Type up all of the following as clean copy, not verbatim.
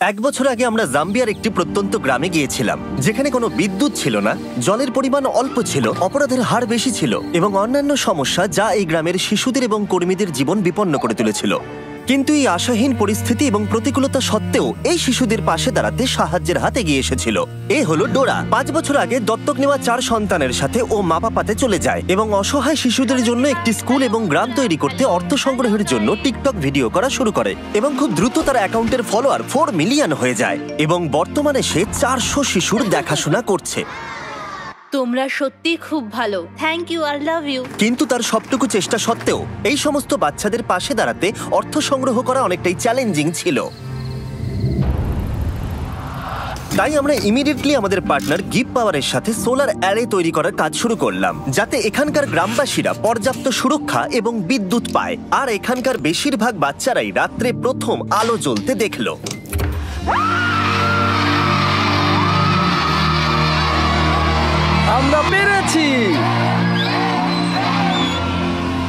1 বছর আগে আমরা জাম্বিয়ার একটি প্রত্যন্ত গ্রামে গিয়েছিলাম, যেখানে কোনো বিদ্যুৎ ছিল না, জলের পরিমাণ অল্প ছিল, অপরাধের হার বেশি ছিল এবং অন্যান্য সমস্যা যা এই গ্রামের শিশুদের এবং কর্মীদের জীবন বিপন্ন করে তুলেছিল। কিন্তু এই আশাহীন পরিস্থিতি এবং প্রতিকূলতা সত্ত্বেও এই শিশুদের পাশে দাঁড়াতে সাহায্যের হাত এগিয়ে এসেছিল। এ হলো ডোরা। 5 বছর আগে দত্তক নেওয়া 4 সন্তানের সাথে ও মা বাবাতে চলে যায় এবং অসহায় শিশুদের জন্য একটি স্কুল এবং গ্রাম তৈরি করতে অর্থ সংগ্রহের জন্য টিকটক ভিডিও করা শুরু করে এবং খুব দ্রুত তার অ্যাকাউন্টের ফলোয়ার 4 মিলিয়ন হয়ে যায় এবং বর্তমানে সে 400 শিশুর দেখাশোনা করছে। তোমরা সত্যি খুব ভালো, thank you, I love you. কিন্তু তার সবটুকু চেষ্টা সত্ত্বেও এই সমস্ত বাচ্চাদের পাশে দাঁড়াতে অর্থ সংগ্রহ করা অনেকটাই চ্যালেঞ্জিং ছিল। তাই আমরা ইমিডিয়েটলি আমাদের পার্টনার গিভ পাওয়ারের সাথে সোলার অ্যারে তৈরি করার কাজ শুরু করলাম, যাতে এখানকার গ্রামবাসীরা পর্যাপ্ত সুরক্ষা এবং বিদ্যুৎ পায়, আর এখানকার বেশিরভাগ বাচ্চারাই রাত্রে প্রথম আলো জ্বলতে দেখলো। আমরা পেরেছি।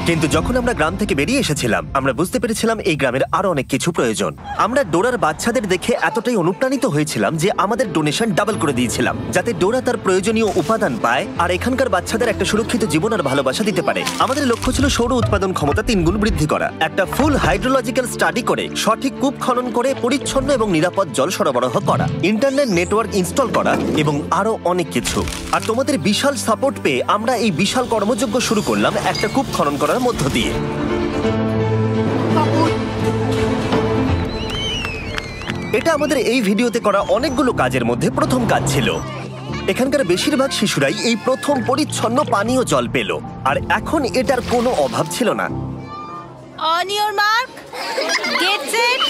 কিন্তু যখন আমরা গ্রাম থেকে বেরিয়ে এসেছিলাম, আমরা বুঝতে পেরেছিলাম এই গ্রামের আরো অনেক কিছু প্রয়োজন। আমরা ডোরার বাচ্চাদের দেখে এতটাই অনুপ্রাণিত হয়েছিলাম যে আমাদের ডোনেশন ডাবল করে দিয়েছিলাম, যাতে ডোরা তার প্রয়োজনীয় উপাদান পায় আর এখানকার বাচ্চাদের একটা সুরক্ষিত জীবন আর ভালোবাসা দিতে পারে। আমাদের লক্ষ্য ছিল সৌর উৎপাদন ক্ষমতা 3 গুণ বৃদ্ধি করা, একটা ফুল হাইড্রোলজিক্যাল স্টাডি করে সঠিক কূপ খনন করে পরিচ্ছন্ন এবং নিরাপদ জল সরবরাহ করা, ইন্টারনেট নেটওয়ার্ক ইনস্টল করা এবং আরো অনেক কিছু। আর তোমাদের বিশাল সাপোর্ট পেয়ে আমরা এই বিশাল কর্মযজ্ঞ শুরু করলাম একটা কূপ খনন করার মধ্য দিয়ে। এটা আমাদের এই ভিডিওতে করা অনেকগুলো কাজের মধ্যে প্রথম কাজ ছিল। এখানকার বেশিরভাগ শিশুরাই এই প্রথম পরিচ্ছন্ন পানীয় জল পেল, আর এখন এটার কোনো অভাব ছিল না। On your mark, get set.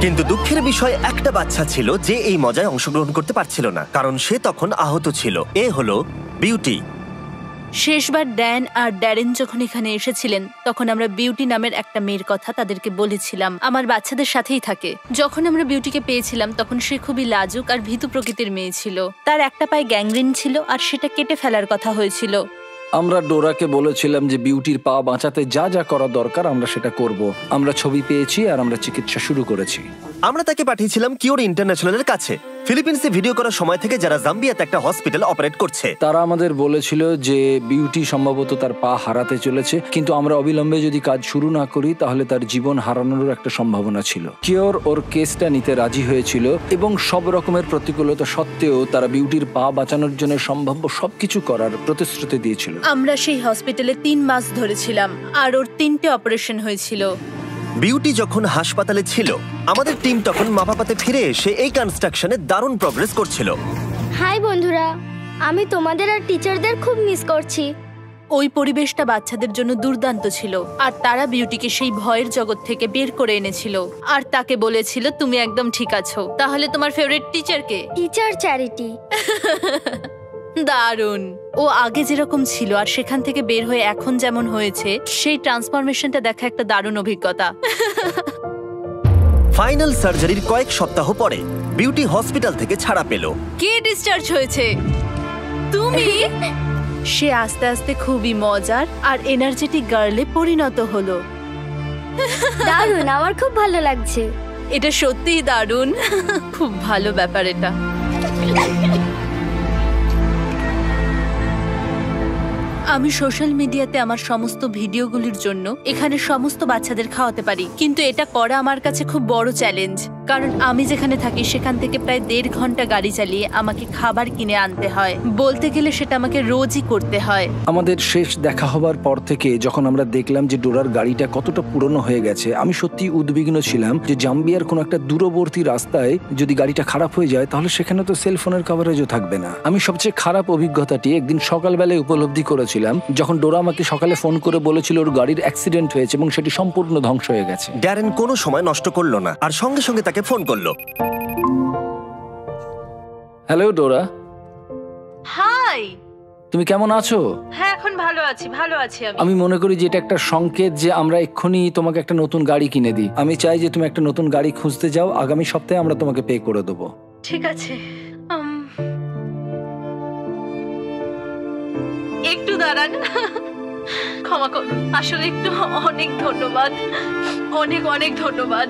কিন্তু দুঃখের বিষয় একটা বাচ্চা ছিল যে এই মজায় অংশগ্রহণ করতে পারছিল না, কারণ সে তখন আহত ছিল। এ হলো বিউটি। শেষবার ড্যান আর ড্যারেন যখন এখানে এসেছিলেন, তখন আমরা বিউটি নামের একটা মেয়ের কথা তাদেরকে বলেছিলাম। আমার বাচ্চাদের সাথেই থাকে। যখন আমরা বিউটিকে পেয়েছিলাম তখন সে খুবই লাজুক আর ভীতু প্রকৃতির মেয়ে ছিল। তার একটা পায়ে গ্যাংগ্রিন ছিল আর সেটা কেটে ফেলার কথা হয়েছিল। আমরা ডোরাকে বলেছিলাম যে বিউটির পা বাঁচাতে যা যা করা দরকার আমরা সেটা করব। আমরা ছবি পেয়েছি আর আমরা চিকিৎসা শুরু করেছি। আমরা তাকে পাঠিয়েছিলাম কিওর ইন্টারন্যাশনালের কাছে, ফিলিপিন্সে ভিডিও করার সময় থেকে, যারা জাম্বিয়াতে একটা হসপিটাল অপারেট করছে। তারা আমাদের বলেছিল যে বিউটি সম্ভবত তার পা হারাতে চলেছে, কিন্তু আমরা অবিলম্বে যদি কাজ শুরু না করি তাহলে তার জীবন হারানোর একটা সম্ভাবনা ছিল। কিওর ওর কেসটা নিতে রাজি হয়েছিল এবং সব রকমের প্রতিকূলতা সত্ত্বেও তারা বিউটির পা বাঁচানোর জন্য সম্ভাব্য সবকিছু করার প্রতিশ্রুতি দিয়েছিল। আমরা সেই হসপিটালে 3 মাস ধরেছিলাম আর ওর 3টে অপারেশন হয়েছিল। বিউটি যখন হাসপাতালে ছিল, আমাদের টিম তখন মাপাপাতে ফিরে এসে এই কনস্ট্রাকশনে দারুণ প্রগ্রেস করছিল। হাই বন্ধুরা, আমি তোমাদের আর টিচারদের খুব মিস করছি। ওই পরিবেশটা বাচ্চাদের জন্য দুর্দান্ত ছিল, আর তারা বিউটিকে সেই ভয়ের জগৎ থেকে বের করে এনেছিল আর তাকে বলেছিল তুমি একদম ঠিক আছো। তাহলে তোমার ফেভারিট টিচার কে? Teacher charity. দারুণ। ও আগে যেরকম ছিল আর সেখান থেকে বের হয়ে এখন যেমন হয়েছে, সেই ট্রান্সফরমেশনটা দেখা একটা দারুণ অভিজ্ঞতা। ফাইনাল সার্জারির কয়েক সপ্তাহ পরে বিউটি হসপিটাল থেকে ছাড়া পেল। কে ডিসচার্জ হয়েছে? তুমি? সে আস্তে আস্তে খুবই মজার আর এনার্জেটিক গার্লে পরিণত হলো। দারুণ, আমার খুব ভালো লাগছে। এটা সত্যিই দারুণ। খুব ভালো ব্যাপার এটা। আমি সোশ্যাল মিডিয়াতে আমার সমস্ত ভিডিওগুলির জন্য এখানে সমস্ত বাচ্চাদের খাওয়াতে পারি, কিন্তু এটা করা আমার কাছে খুব বড় চ্যালেঞ্জ, কারণ আমি যেখানে থাকি সেখান থেকে প্রায় 1.5 ঘন্টা গাড়ি চালিয়ে আমাকে খাবার কিনে আনতে হয়। বলতে গেলে সেটা আমাকে রোজই করতে হয়। আমাদের শেষ দেখা হবার পর থেকে যখন আমরা দেখলাম যে ডোরার গাড়িটা কতটা পুরনো হয়ে গেছে, আমি সত্যি উদ্বিগ্ন ছিলাম যে জাম্বিয়ার কোনো একটা দূরবর্তী রাস্তায় যদি গাড়িটা খারাপ হয়ে যায় তাহলে সেখানে তো সেলফোনের কভারেজও থাকবে না। আমি সবচেয়ে খারাপ অভিজ্ঞতাটি একদিন সকালবেলায় উপলব্ধি করেছিলাম, যখন ডোরা আমাকে সকালে ফোন করে বলেছিল ওর গাড়ির অ্যাক্সিডেন্ট হয়েছে এবং সেটি সম্পূর্ণ ধ্বংস হয়ে গেছে। ড্যারেন কোনো সময় নষ্ট করলো না আর সঙ্গে সঙ্গে তাকে ফোন করলো। হ্যালো ডোরা। হাই, তুমি কেমন আছো? হ্যাঁ এখন ভালো আছি, ভালো আছি। আমি মনে করি যে এটা একটা সংকেত যে আমরা এক্ষুনি তোমাকে একটা নতুন গাড়ি কিনে দিই। আমি চাই যে তুমি একটা নতুন গাড়ি খুঁজতে যাও, আগামী সপ্তাহে আমরা তোমাকে পে করে দেবো। ঠিক আছে, একটু দাঁড়ান। ক্ষমা করুন, আসলে একটু। অনেক ধন্যবাদ, অনেক অনেক ধন্যবাদ।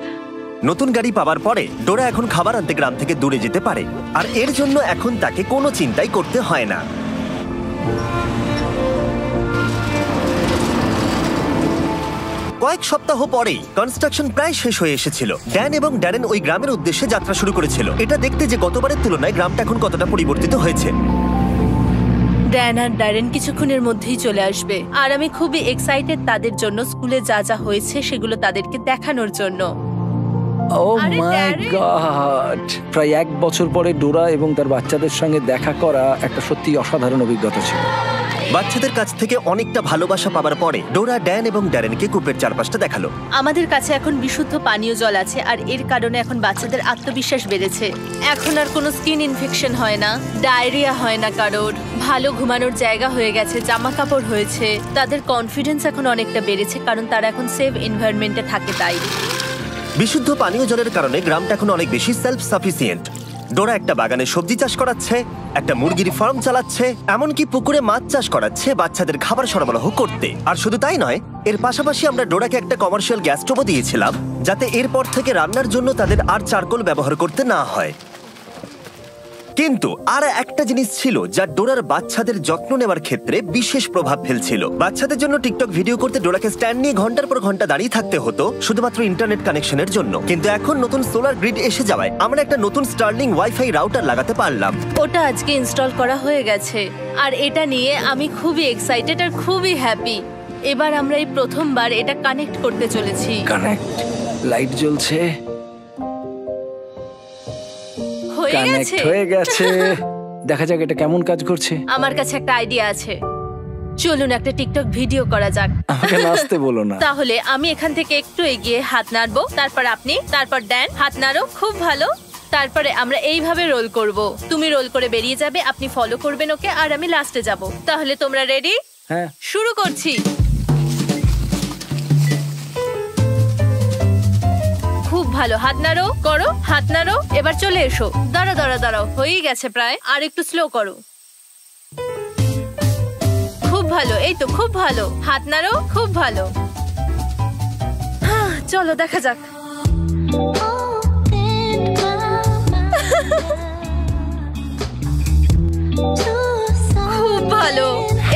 নতুন গাড়ি পাওয়ার পরে ডোরা এখন খাবার আনতে গ্রাম থেকে দূরে যেতে পারে, আর এর জন্য এখন তাকে কোনো চিন্তাই করতে হয় না। কয়েক সপ্তাহ পরেই কনস্ট্রাকশন প্রায় শেষ হয়ে এসেছিল। ড্যান এবং ড্যারেন ওই গ্রামের উদ্দেশ্যে যাত্রা শুরু করেছিল, এটা দেখতে যে গতবারের তুলনায় গ্রামটা এখন কতটা পরিবর্তিত হয়েছে। ড্যান আর ড্যারেন কিছুক্ষণের মধ্যেই চলে আসবে, আর আমি খুবই এক্সাইটেড তাদের জন্য। স্কুলে যা যা হয়েছে সেগুলো তাদেরকে দেখানোর জন্য। ও আরে মাই ড্যারেন! গড! প্রায় 1 বছর পরে ডোরা এবং তার বাচ্চাদের সঙ্গে দেখা করা একটা সত্যি অসাধারণ অভিজ্ঞতা ছিল। বাচ্চাদের কাছ থেকে অনেকটা ভালোবাসা পাওয়ার পরে ডোরা ড্যান এবং ড্যারেনকে কূপের চারপাশটা দেখালো। আমাদের কাছে এখন বিশুদ্ধ পানীয় জল আছে, আর এর কারণে এখন বাচ্চাদের আত্মবিশ্বাস বেড়েছে। এখন আর কোনো স্কিন ইনফেকশন হয় না, ডায়রিয়া হয় না কারোর, ভালো ঘুমানোর জায়গা হয়ে গেছে, জামা কাপড় হয়েছে। তাদের কনফিডেন্স এখন অনেকটা বেড়েছে, কারণ তারা এখন সেফ এনভায়রনমেন্টে থাকে। তাই বিশুদ্ধ পানীয় জলের কারণে গ্রামটা এখন অনেক বেশি সেলফ সাফিসিয়েন্ট। ডোরা একটা বাগানে সবজি চাষ করাচ্ছে, একটা মুরগির ফার্ম চালাচ্ছে, এমনকি পুকুরে মাছ চাষ করাচ্ছে বাচ্চাদের খাবার সরবরাহ করতে। আর শুধু তাই নয়, এর পাশাপাশি আমরা ডোরাকে একটা কমার্শিয়াল গ্যাস স্টোভও দিয়েছিলাম, যাতে এরপর থেকে রান্নার জন্য তাদের আর চারকোল ব্যবহার করতে না হয়। কিন্তু আর একটা জিনিস ছিল যা ডোরার বাচ্চাদের যত্ন নেওয়ার ক্ষেত্রে বিশেষ প্রভাব ফেলছিল। বাচ্চাদের জন্য টিকটক ভিডিও করতে ডোরাকে স্ট্যান্ড নিয়ে ঘন্টার পর ঘন্টা দাঁড়িয়ে থাকতে হতো, শুধুমাত্র ইন্টারনেট কানেকশনের জন্য। কিন্তু এখন নতুন সোলার গ্রিড এসে যাওয়ায় আমরা একটা নতুন স্টার্লিং ওয়াইফাই রাউটার লাগাতে পারলাম। ওটা আজকে ইনস্টল করা হয়ে গেছে, আর এটা নিয়ে আমি খুবই এক্সাইটেড আর খুবই হ্যাপি। এবার আমরা এই প্রথমবার এটা কানেক্ট করতে চলেছি। কানেক্ট, লাইট জ্বলছে, হয়ে কানেক্ট গেছে। হয়ে গেছে। দেখা যাক এটা কেমন কাজ করছে। আমার কাছে একটা আইডিয়া আছে, চলুন একটা টিকটক ভিডিও করা যাক। আমাকে নাচতে বলো না। তাহলে আমি এখান থেকে একটু এগিয়ে হাত নাড়বো, তারপর আপনি, তারপর ড্যান হাত নাড়ো। খুব ভালো। তারপরে আমরা এইভাবে রোল করব। তুমি রোল করে বেরিয়ে যাবে, আপনি ফলো করবেন ওকে, আর আমি লাস্টে যাব। তাহলে তোমরা রেডি? হ্যাঁ, শুরু করছি। খুব ভালো, হাত নাড়ো, করো, হাত নাড়ো। এবার চলে এসো। দাঁড়াও দাঁড়াও দাঁড়াও, হয়েই গেছে প্রায়। আর একটু স্লো করো। খুব ভালো, এই তো খুব ভালো। হাত নাড়ো, খুব ভালো। চলো দেখা যাক। খুব ভালো,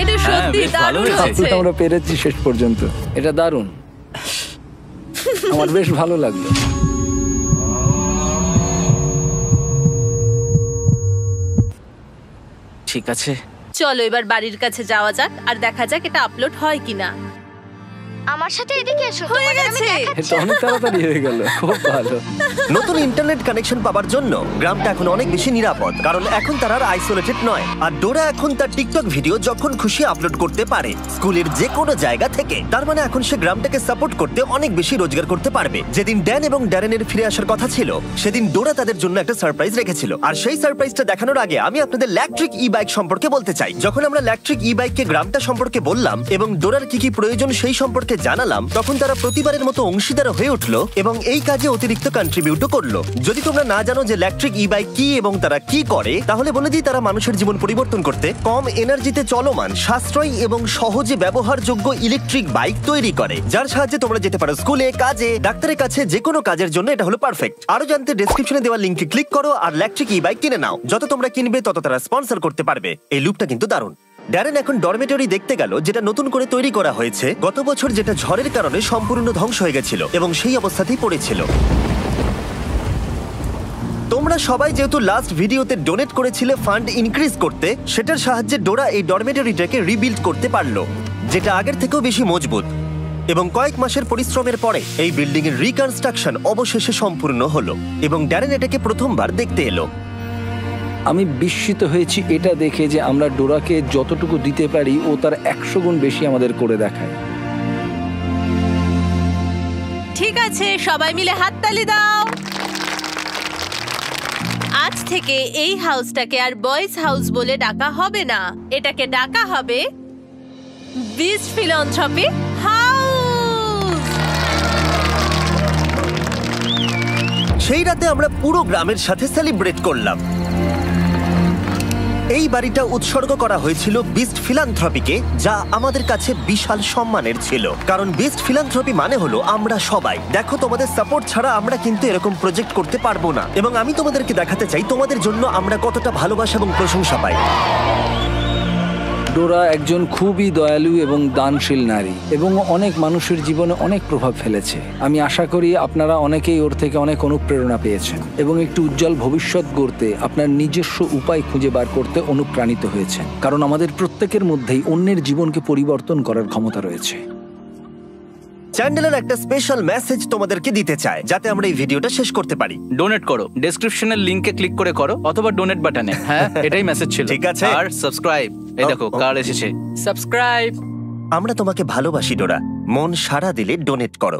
এটা সত্যি বেশ ভালো দারুণ হয়েছে। হয়েছে। আমরা পেরেছি শেষ পর্যন্ত। এটা দারুণ, আমার বেশ ভালো লাগলো। ঠিক আছে, চলো এবার বাড়ির কাছে যাওয়া যাক আর দেখা যাক এটা আপলোড হয় কিনা। আমার সাথে এদিকে এসো, হয়ে তোমাদের আমি গেছে। দেখাচ্ছি। এটা অনেক তাড়াতাড়ি হয়ে গেল, খুব ভালো। নতুন ইন্টারনেট কানেকশন পাওয়ার জন্য গ্রামটা এখন অনেক বেশি নিরাপদ, কারণ এখন তারা আর আইসোলেটেড নয়। আর ডোরা এখন তার টিকটক ভিডিও যখন খুশি আপলোড করতে পারে, স্কুলের যে কোনো জায়গা থেকে। তার মানে এখন সে গ্রামটাকে সাপোর্ট করতে অনেক বেশি রোজগার করতে পারবে। যেদিন ড্যান এবং ড্যারেনের ফিরে আসার কথা ছিল, সেদিন ডোরা তাদের জন্য একটা সারপ্রাইজ রেখেছিল। আর সেই সারপ্রাইজটা দেখানোর আগে আমি আপনাদের ইলেকট্রিক ই বাইক সম্পর্কে বলতে চাই। যখন আমরা ইলেকট্রিক ই বাইককে গ্রামটা সম্পর্কে বললাম এবং ডোরার কি কি প্রয়োজন সেই সম্পর্কে জানালাম, তখন তারা প্রতিবারের মতো অংশীদার হয়ে উঠলো এবং এই কাজে অতিরিক্ত কন্ট্রিবিউটও করলো। যদি তোমরা না জানো যে ইলেকট্রিক ই বাইক কি এবং তারা কি করে, তাহলে বলে দিই, তারা মানুষের জীবন পরিবর্তন করতে কম এনার্জিতে চলমান, সাশ্রয়ী এবং সহজে ব্যবহারযোগ্য ইলেকট্রিক বাইক তৈরি করে, যার সাহায্যে তোমরা যেতে পারো স্কুলে, কাজে, ডাক্তারের কাছে, যে কোনো কাজের জন্য এটা হলো পারফেক্ট। আরো জানতে ডেসক্রিপশনে দেওয়া লিংকে ক্লিক করো আর ইলেকট্রিক ই বাইক কিনে নাও। যত তোমরা কিনবে তত তারা স্পন্সর করতে পারবে। এই লুপটা কিন্তু দারুণ। ড্যারেন এখন ডরমেটরি দেখতে গেল, যেটা নতুন করে তৈরি করা হয়েছে গত বছর, যেটা ঝড়ের কারণে সম্পূর্ণ ধ্বংস হয়ে গেছিল এবং সেই অবস্থাতেই পড়েছিল। তোমরা সবাই যেহেতু লাস্ট ভিডিওতে ডোনেট করেছিলে ফান্ড ইনক্রিজ করতে, সেটার সাহায্যে ডোরা এই ডরমেটরিটাকে রিবিল্ড করতে পারলো, যেটা আগের থেকেও বেশি মজবুত। এবং কয়েক মাসের পরিশ্রমের পরে এই বিল্ডিং এর রিকনস্ট্রাকশন অবশেষে সম্পূর্ণ হলো এবং ড্যারেন এটাকে প্রথমবার দেখতে এলো। আমি বিস্মিত হয়েছি এটা দেখে যে আমরা ডোরাকে যতটুকু দিতে পারি ও তার 100 গুণ বেশি আমাদের করে দেখায়। ঠিক আছে, সবাই মিলে হাততালি দাও। আজ থেকে এই হাউসটাকে আর বয়েজ হাউস বলে ডাকা হবে না, এটাকে ডাকা হবে বিস্ট ফিলান্থ্রপি হাউস। সেই রাতে আমরা পুরো গ্রামের সাথে সেলিব্রেট করলাম। এই বাড়িটা উৎসর্গ করা হয়েছিল বিস্ট ফিলান্থ্রপিকে, যা আমাদের কাছে বিশাল সম্মানের ছিল, কারণ বিস্ট ফিলান্থ্রপি মানে হলো আমরা সবাই। দেখো, তোমাদের সাপোর্ট ছাড়া আমরা কিন্তু এরকম প্রজেক্ট করতে পারবো না, এবং আমি তোমাদেরকে দেখাতে চাই তোমাদের জন্য আমরা কতটা ভালোবাসা এবং প্রশংসা পাই। ডোরা একজন খুবই দয়ালু এবং দানশীল নারী এবং অনেক মানুষের জীবনে অনেক প্রভাব ফেলেছে। আমি আশা করি আপনারা অনেকেই ওর থেকে অনেক অনুপ্রেরণা পেয়েছেন এবং একটু উজ্জ্বল ভবিষ্যৎ গড়তে আপনার নিজস্ব উপায় খুঁজে বার করতে অনুপ্রাণিত হয়েছেন, কারণ আমাদের প্রত্যেকের মধ্যেই অন্যের জীবনকে পরিবর্তন করার ক্ষমতা রয়েছে। চ্যান্ডেলার একটা স্পেশাল মেসেজ তোমাদেরকে দিতে চায়, যাতে আমরা এই ভিডিওটা শেষ করতে পারি। ডোনেট করো, ডেসক্রিপশনের লিংকে ক্লিক করে করো, অথবা ডোনেট বাটনে। হ্যাঁ, এটাই মেসেজ ছিল। ঠিক আছে। আর সাবস্ক্রাইব, এই দেখো কার্ড এসেছে। সাবস্ক্রাইব। আমরা তোমাকে ভালোবাসি ডোরা, মন সারা দিলে ডোনেট করো।